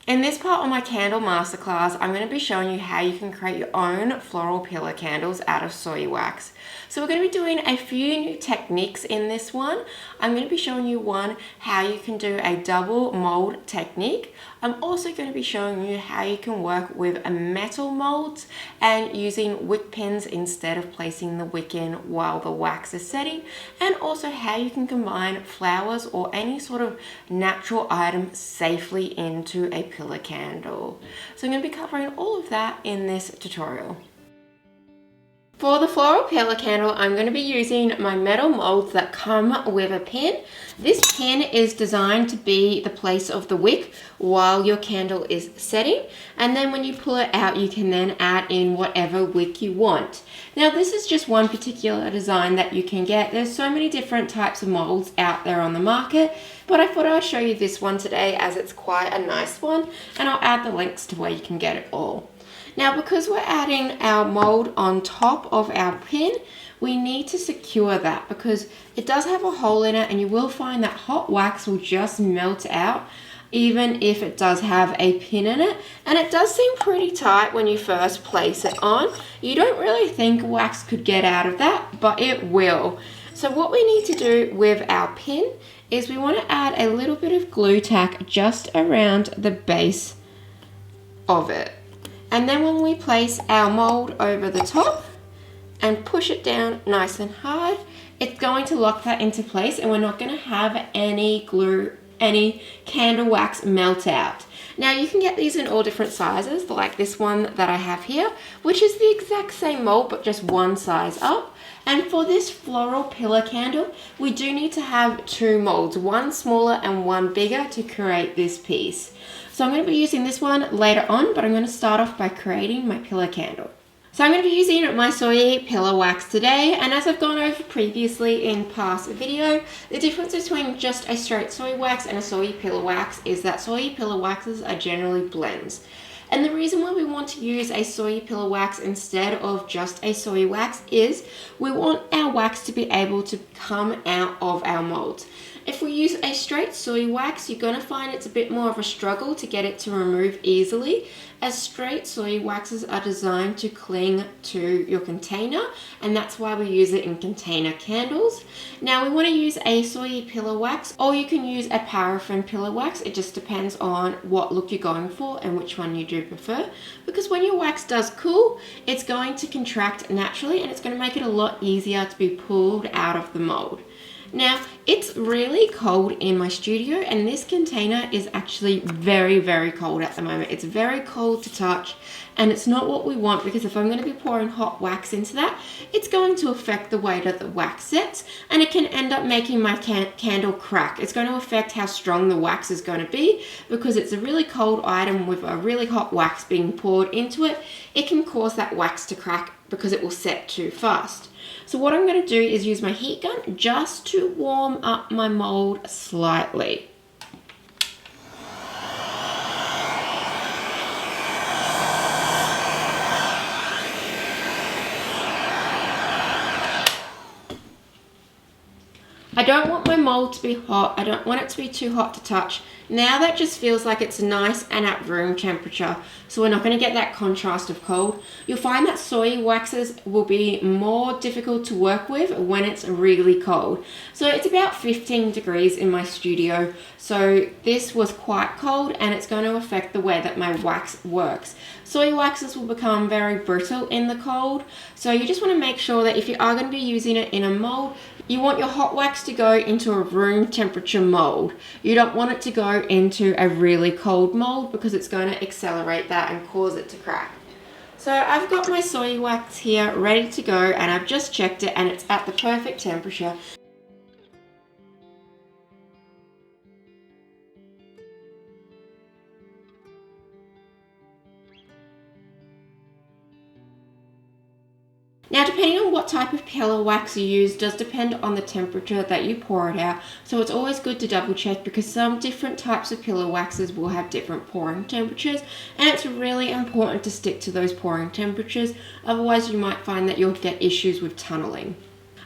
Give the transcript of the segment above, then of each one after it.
In this part of my candle masterclass, I'm going to be showing you how you can create your own floral pillar candles out of soy wax. So we're going to be doing a few new techniques in this one. I'm going to be showing you how you can do a double mold technique. I'm also going to be showing you how you can work with a metal molds and using wick pins instead of placing the wick in while the wax is setting, and also how you can combine flowers or any sort of natural item safely into a pillar candle. So I'm going to be covering all of that in this tutorial. For the floral pillar candle, I'm going to be using my metal molds that come with a pin. This pin is designed to be the place of the wick while your candle is setting, and then when you pull it out, you can then add in whatever wick you want. Now, this is just one particular design that you can get. There's so many different types of molds out there on the market, but I thought I'd show you this one today as it's quite a nice one, and I'll add the links to where you can get it all. Now, because we're adding our mold on top of our pin, we need to secure that because it does have a hole in it, and you will find that hot wax will just melt out even if it does have a pin in it, and it does seem pretty tight when you first place it on. You don't really think wax could get out of that, but it will. So what we need to do with our pin is we want to add a little bit of glue tack just around the base of it. And then when we place our mold over the top and push it down nice and hard, it's going to lock that into place, and we're not going to have any glue, any candle wax melt out. Now, you can get these in all different sizes, like this one that I have here, which is the exact same mold but just one size up. And for this floral pillar candle, we do need to have two molds, one smaller and one bigger, to create this piece. So I'm going to be using this one later on, but I'm going to start off by creating my pillar candle. So I'm going to be using my soy pillar wax today, and as I've gone over previously in past video, the difference between just a straight soy wax and a soy pillar wax is that soy pillar waxes are generally blends. And the reason why we want to use a soy pillar wax instead of just a soy wax is we want our wax to be able to come out of our molds. If we use a straight soy wax, you're going to find it's a bit more of a struggle to get it to remove easily, as straight soy waxes are designed to cling to your container, and that's why we use it in container candles. Now, we want to use a soy pillar wax, or you can use a paraffin pillar wax. It just depends on what look you're going for and which one you do prefer, because when your wax does cool, it's going to contract naturally, and it's going to make it a lot easier to be pulled out of the mold. Now, it's really cold in my studio, and this container is actually very, very cold at the moment. It's very cold to touch, and it's not what we want, because if I'm going to be pouring hot wax into that, it's going to affect the way that the wax sets, and it can end up making my candle crack. It's going to affect how strong the wax is going to be, because it's a really cold item with a really hot wax being poured into it. It can cause that wax to crack because it will set too fast. So what I'm going to do is use my heat gun just to warm up my mold slightly. I don't want my mold to be hot. I don't want it to be too hot to touch. Now that just feels like it's nice and at room temperature, so we're not going to get that contrast of cold. You'll find that soy waxes will be more difficult to work with when it's really cold. So it's about 15 degrees in my studio, so this was quite cold, and it's going to affect the way that my wax works. Soy waxes will become very brittle in the cold, so you just want to make sure that if you are going to be using it in a mold, you want your hot wax to go into a room temperature mold. You don't want it to go into a really cold mold, because it's going to accelerate that and cause it to crack. So I've got my soy wax here ready to go, and I've just checked it, and it's at the perfect temperature. Now, depending on what type of pillar wax you use does depend on the temperature that you pour it out, so it's always good to double check, because some different types of pillar waxes will have different pouring temperatures, and it's really important to stick to those pouring temperatures, otherwise you might find that you'll get issues with tunneling.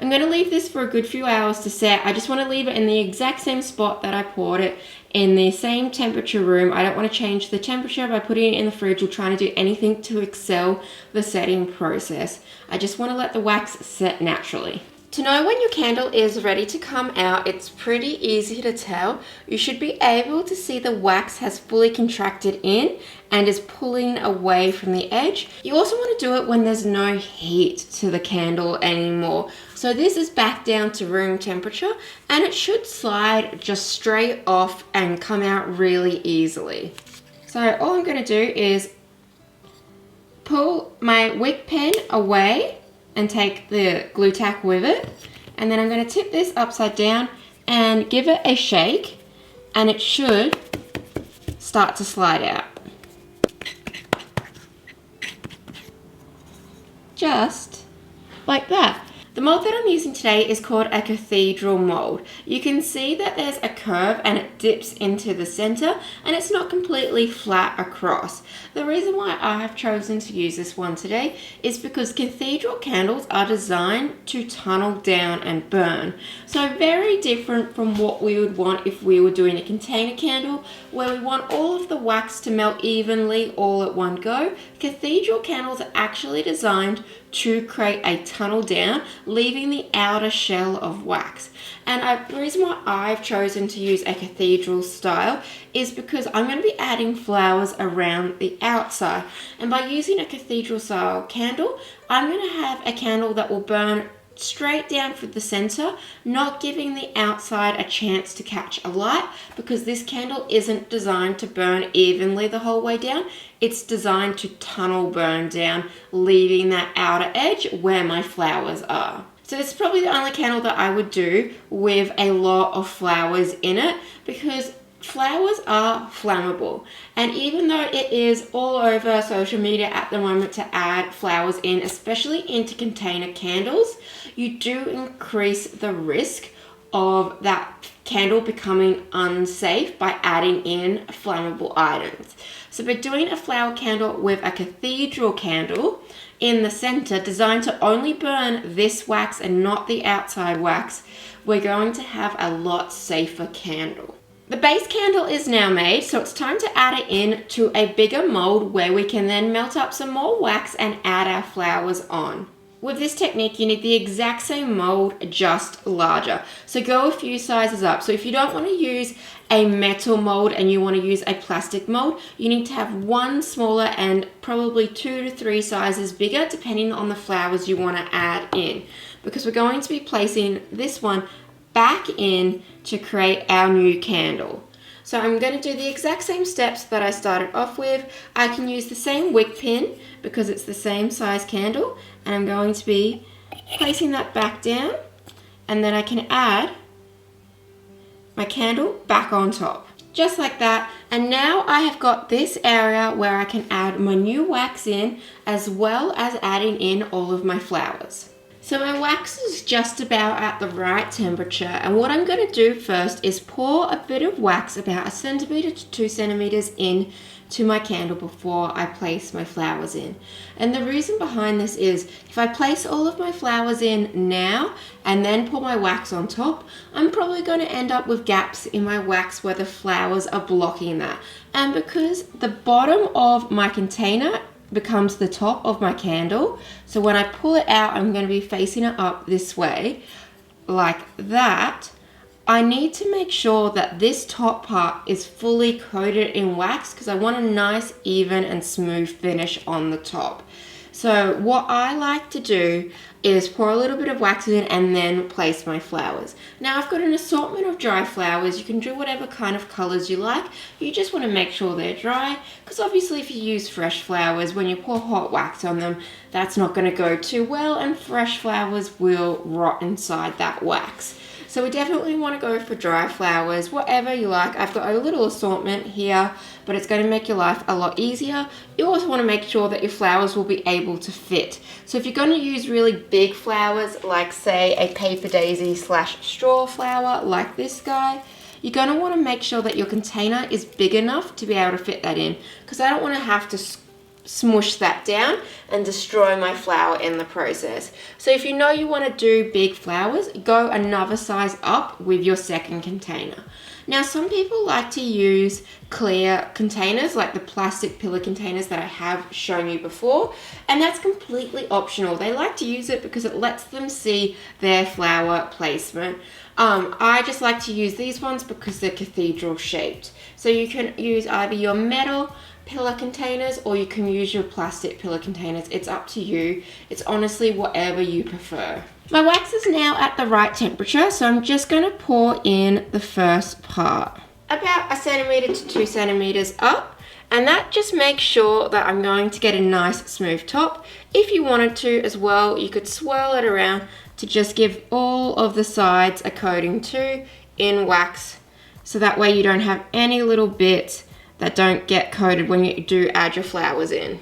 I'm going to leave this for a good few hours to set. I just want to leave it in the exact same spot that I poured it, in the same temperature room. I don't want to change the temperature by putting it in the fridge or trying to do anything to excel the setting process. I just want to let the wax set naturally. To know when your candle is ready to come out, it's pretty easy to tell. You should be able to see the wax has fully contracted in and is pulling away from the edge. You also want to do it when there's no heat to the candle anymore. So this is back down to room temperature, and it should slide just straight off and come out really easily. So all I'm going to do is pull my wick pen away and take the glue tack with it, and then I'm going to tip this upside down and give it a shake, and it should start to slide out. Just like that. The mold that I'm using today is called a cathedral mold. You can see that there's a curve and it dips into the center, and it's not completely flat across. The reason why I have chosen to use this one today is because cathedral candles are designed to tunnel down and burn. So very different from what we would want if we were doing a container candle, where we want all of the wax to melt evenly all at one go. Cathedral candles are actually designed to create a tunnel down, leaving the outer shell of wax. And the reason why I've chosen to use a cathedral style is because I'm going to be adding flowers around the outside. And by using a cathedral style candle, I'm going to have a candle that will burn straight down for the center, not giving the outside a chance to catch a light, because this candle isn't designed to burn evenly the whole way down. It's designed to tunnel burn down, leaving that outer edge where my flowers are. So this is probably the only candle that I would do with a lot of flowers in it, because flowers are flammable, and even though it is all over social media at the moment to add flowers in, especially into container candles, you do increase the risk of that candle becoming unsafe by adding in flammable items. So by doing a flower candle with a cathedral candle in the center, designed to only burn this wax and not the outside wax, we're going to have a lot safer candle. The base candle is now made, so it's time to add it in to a bigger mold where we can then melt up some more wax and add our flowers on. With this technique, you need the exact same mold, just larger. So go a few sizes up. So if you don't want to use a metal mold and you want to use a plastic mold, you need to have one smaller and probably 2 to 3 sizes bigger, depending on the flowers you want to add in. Because we're going to be placing this one back in to create our new candle. So I'm going to do the exact same steps that I started off with. I can use the same wick pin because it's the same size candle, and I'm going to be placing that back down, and then I can add my candle back on top. Just like that. And now I have got this area where I can add my new wax in, as well as adding in all of my flowers. So my wax is just about at the right temperature, and what I'm going to do first is pour a bit of wax about 1 centimeter to 2 centimeters in to my candle before I place my flowers in. And the reason behind this is, if I place all of my flowers in now and then pour my wax on top, I'm probably going to end up with gaps in my wax where the flowers are blocking that. And because the bottom of my container becomes the top of my candle, so when I pull it out, I'm going to be facing it up this way, like that. I need to make sure that this top part is fully coated in wax, because I want a nice, even and smooth finish on the top. So what I like to do is pour a little bit of wax in and then place my flowers. Now I've got an assortment of dry flowers. You can do whatever kind of colors you like. You just want to make sure they're dry, because obviously if you use fresh flowers, when you pour hot wax on them, that's not going to go too well, and fresh flowers will rot inside that wax. So we definitely want to go for dry flowers, whatever you like. I've got a little assortment here, but it's going to make your life a lot easier. You also want to make sure that your flowers will be able to fit. So if you're going to use really big flowers, like say a paper daisy / straw flower like this guy, you're going to want to make sure that your container is big enough to be able to fit that in, because I don't want to have to smush that down and destroy my flower in the process. So if you know you want to do big flowers, go another size up with your second container. Now some people like to use clear containers like the plastic pillar containers that I have shown you before, and that's completely optional. They like to use it because it lets them see their flower placement. I just like to use these ones because they're cathedral shaped. So you can use either your metal pillar containers or you can use your plastic pillar containers. It's up to you. It's honestly whatever you prefer. My wax is now at the right temperature, so I'm just going to pour in the first part. About 1 centimeter to 2 centimeters up, and that just makes sure that I'm going to get a nice smooth top. If you wanted to as well, you could swirl it around to just give all of the sides a coating too in wax, so that way you don't have any little bits that don't get coated when you do add your flowers in.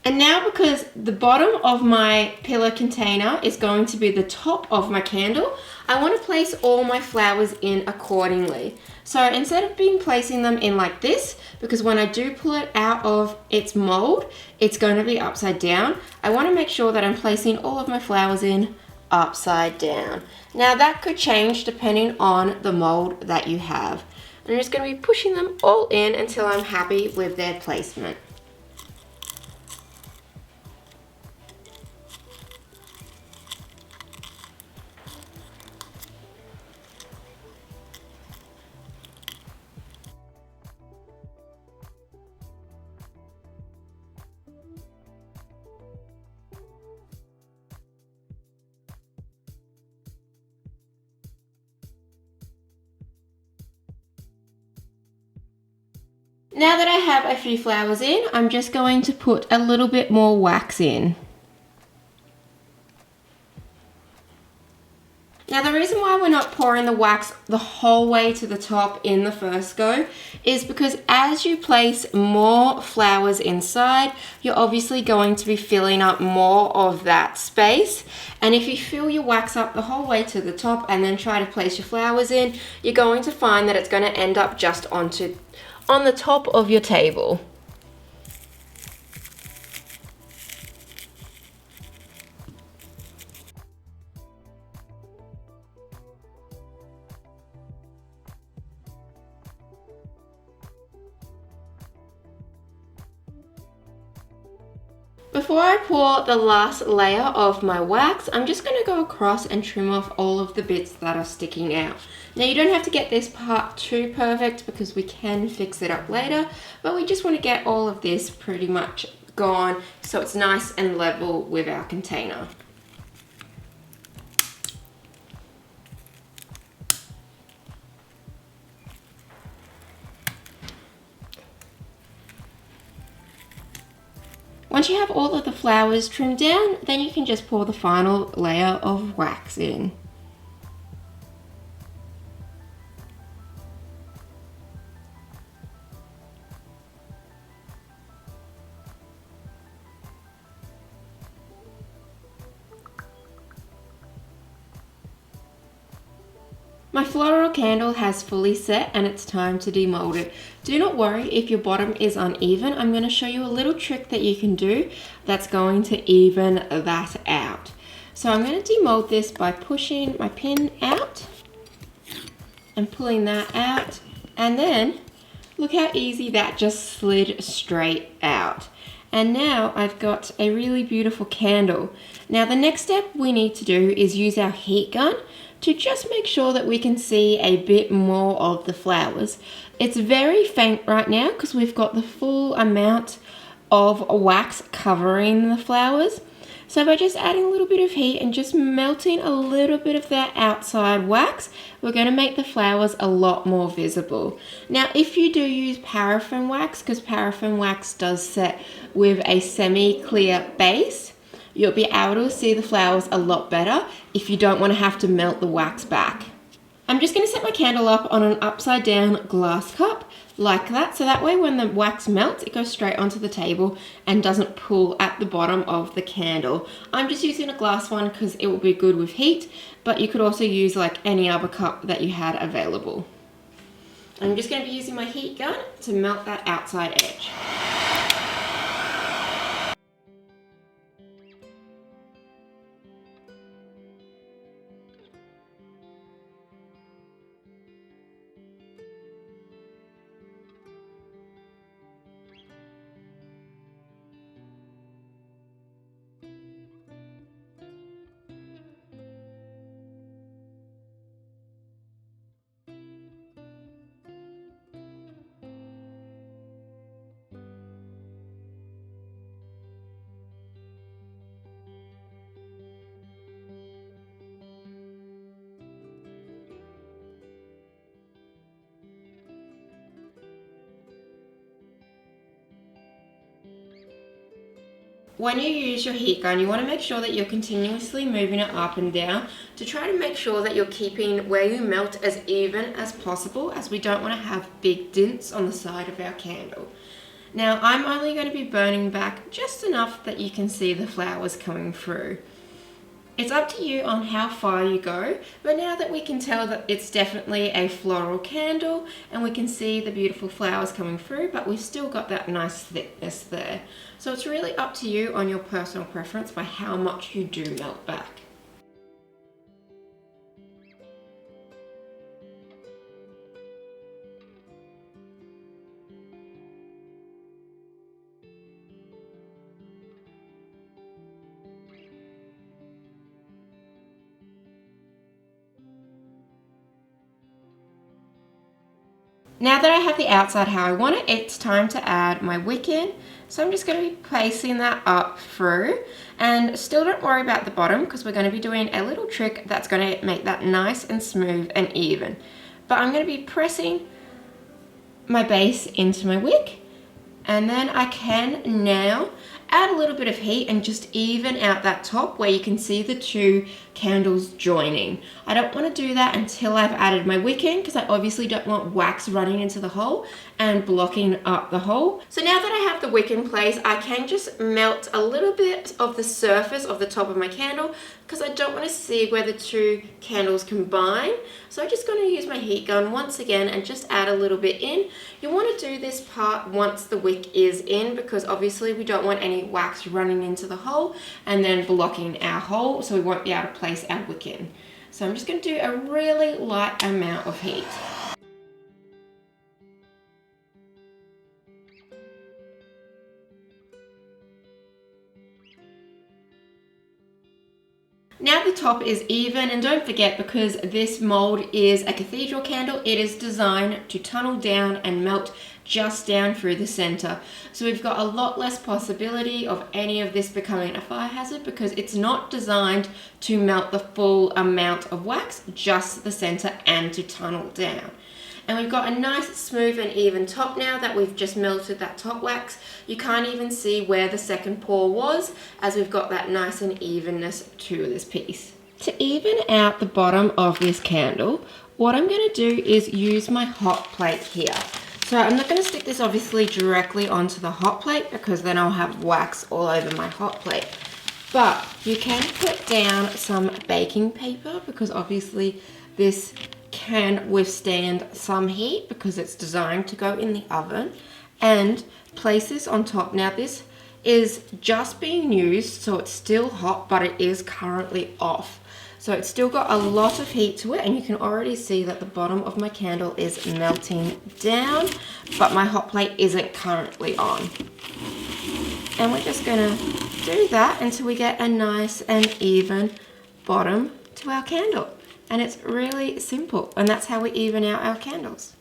And now, because the bottom of my pillar container is going to be the top of my candle, I want to place all my flowers in accordingly. So instead of placing them in like this, because when I do pull it out of its mold, it's going to be upside down, I want to make sure that I'm placing all of my flowers in upside down. Now that could change depending on the mold that you have. I'm just going to be pushing them all in until I'm happy with their placement. Now that I have a few flowers in, I'm just going to put a little bit more wax in. Now the reason why we're not pouring the wax the whole way to the top in the first go is because as you place more flowers inside, you're obviously going to be filling up more of that space. And if you fill your wax up the whole way to the top and then try to place your flowers in, you're going to find that it's going to end up just on the top of your table. Before I pour the last layer of my wax, I'm just going to go across and trim off all of the bits that are sticking out. Now you don't have to get this part too perfect because we can fix it up later, but we just want to get all of this pretty much gone so it's nice and level with our container. Once you have all of the flowers trimmed down, then you can just pour the final layer of wax in. My floral candle has fully set and it's time to demold it. Do not worry if your bottom is uneven. I'm going to show you a little trick that you can do that's going to even that out. So I'm going to demold this by pushing my pin out and pulling that out, and then look how easy that just slid straight out. And now I've got a really beautiful candle. Now the next step we need to do is use our heat gun to just make sure that we can see a bit more of the flowers. It's very faint right now because we've got the full amount of wax covering the flowers. So by just adding a little bit of heat and just melting a little bit of that outside wax, we're going to make the flowers a lot more visible. Now if you do use paraffin wax, because paraffin wax does set with a semi-clear base, you'll be able to see the flowers a lot better if you don't want to have to melt the wax back. I'm just going to set my candle up on an upside down glass cup like that. So that way when the wax melts, it goes straight onto the table and doesn't pull at the bottom of the candle. I'm just using a glass one because it will be good with heat, but you could also use like any other cup that you had available. I'm just going to be using my heat gun to melt that outside edge. When you use your heat gun, you want to make sure that you're continuously moving it up and down to try to make sure that you're keeping where you melt as even as possible, as we don't want to have big dints on the side of our candle. Now, I'm only going to be burning back just enough that you can see the flowers coming through. It's up to you on how far you go, but now that we can tell that it's definitely a floral candle and we can see the beautiful flowers coming through, but we've still got that nice thickness there. So it's really up to you on your personal preference by how much you do melt back. Now that I have the outside how I want it, it's time to add my wick in. So I'm just going to be placing that up through, and still don't worry about the bottom because we're going to be doing a little trick that's going to make that nice and smooth and even. But I'm going to be pressing my base into my wick, and then I can now add a little bit of heat and just even out that top where you can see the two candles joining. I don't want to do that until I've added my wick in because I obviously don't want wax running into the hole and blocking up the hole. So now that I have the wick in place, I can just melt a little bit of the surface of the top of my candle because I don't want to see where the two candles combine. So I'm just going to use my heat gun once again and just add a little bit in. You want to do this part once the wick is in because obviously we don't want any wax running into the hole and then blocking our hole, so we won't be able to place our wick in. So I'm just going to do a really light amount of heat. Now the top is even, and don't forget, because this mold is a cathedral candle, it is designed to tunnel down and melt just down through the center. So we've got a lot less possibility of any of this becoming a fire hazard because it's not designed to melt the full amount of wax, just the center, and to tunnel down. And we've got a nice smooth and even top now that we've just melted that top wax. You can't even see where the second pour was, as we've got that nice and evenness to this piece. To even out the bottom of this candle, what I'm going to do is use my hot plate here. So I'm not going to stick this obviously directly onto the hot plate because then I'll have wax all over my hot plate. But you can put down some baking paper because obviously this can withstand some heat because it's designed to go in the oven, and place this on top. Now this is just being used, so it's still hot, but it is currently off. So it's still got a lot of heat to it, and you can already see that the bottom of my candle is melting down, but my hot plate isn't currently on. And we're just gonna do that until we get a nice and even bottom to our candle. And it's really simple, and that's how we even out our candles.